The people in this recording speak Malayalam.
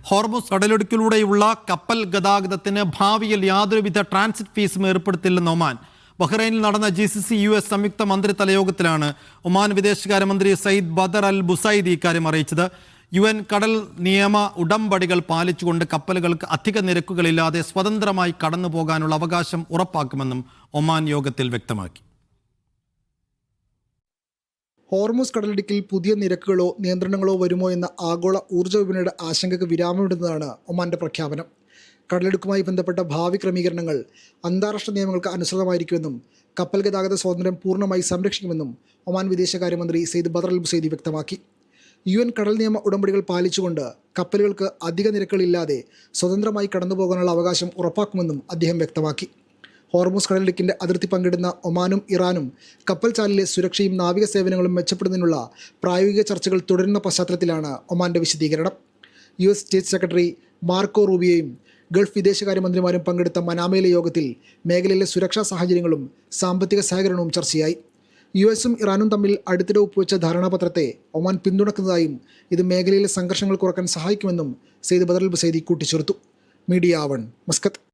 ഹോർമുസ് കടലിടുക്കിലൂടെയുള്ള കപ്പൽ ഗതാഗതത്തിന് ഭാവിയിൽ യാതൊരുവിധ ട്രാൻസിറ്റ് ഫീസും ഏർപ്പെടുത്തില്ലെന്ന് ഒമാൻ. ബഹ്റൈനിൽ നടന്ന GCC US സംയുക്ത മന്ത്രിതല യോഗത്തിലാണ് ഒമാൻ വിദേശകാര്യമന്ത്രി സയ്യിദ് ബദർ അൽ ബുസൈദി ഇക്കാര്യം അറിയിച്ചത്. UN കടൽ നിയമ ഉടമ്പടികൾ പാലിച്ചുകൊണ്ട് കപ്പലുകൾക്ക് അധിക നിരക്കുകളില്ലാതെ സ്വതന്ത്രമായി കടന്നു പോകാനുള്ള അവകാശം ഉറപ്പാക്കുമെന്നും ഒമാൻ യോഗത്തിൽ വ്യക്തമാക്കി. ഹോർമുസ് കടലിടുക്കിൽ പുതിയ നിരക്കുകളോ നിയന്ത്രണങ്ങളോ വരുമോ എന്ന ആഗോള ഊർജ്ജ വിപണിയുടെ ആശങ്കയ്ക്ക് വിരാമമിടുന്നതാണ് ഒമാന്റെ പ്രഖ്യാപനം. കടലിടുക്കുമായി ബന്ധപ്പെട്ട ഭാവി ക്രമീകരണങ്ങൾ അന്താരാഷ്ട്ര നിയമങ്ങൾക്ക് അനുസൃതമായിരിക്കുമെന്നും കപ്പൽ ഗതാഗത സ്വാതന്ത്ര്യം പൂർണ്ണമായി സംരക്ഷിക്കുമെന്നും ഒമാൻ വിദേശകാര്യമന്ത്രി സയ്യിദ് ബദർ അൽ ബുസൈദി വ്യക്തമാക്കി. UN കടൽ നിയമ ഉടമ്പടികൾ പാലിച്ചുകൊണ്ട് കപ്പലുകൾക്ക് അധിക നിരക്കുകളില്ലാതെ സ്വതന്ത്രമായി കടന്നുപോകാനുള്ള അവകാശം ഉറപ്പാക്കുമെന്നും അദ്ദേഹം വ്യക്തമാക്കി. ഹോർമുസ് കടലിടുക്കിൻ്റെ അതിർത്തി പങ്കിടുന്ന ഒമാനും ഇറാനും കപ്പൽ ചാലിലെ സുരക്ഷയും നാവിക സേവനങ്ങളും മെച്ചപ്പെടുന്നതിനുള്ള പ്രായോഗിക ചർച്ചകൾ തുടരുന്ന പശ്ചാത്തലത്തിലാണ് ഒമാന്റെ വിശദീകരണം. US സ്റ്റേറ്റ് സെക്രട്ടറി മാർക്കോ റൂബിയോയും ഗൾഫ് വിദേശകാര്യമന്ത്രിമാരും പങ്കെടുത്ത മനാമയിലെ യോഗത്തിൽ മേഖലയിലെ സുരക്ഷാ സാഹചര്യങ്ങളും സാമ്പത്തിക സഹകരണവും ചർച്ചയായി. US-ഉം ഇറാനും തമ്മിൽ അടുത്തിടെ ഒപ്പുവെച്ച ധാരണാപത്രത്തെ ഒമാൻ പിന്തുണക്കുന്നതായും ഇത് മേഖലയിലെ സംഘർഷങ്ങൾ കുറയ്ക്കാൻ സഹായിക്കുമെന്നും സയ്യിദ് ബദർ അൽ ബുസൈദി കൂട്ടിച്ചേർത്തു. Media 1 Muscat.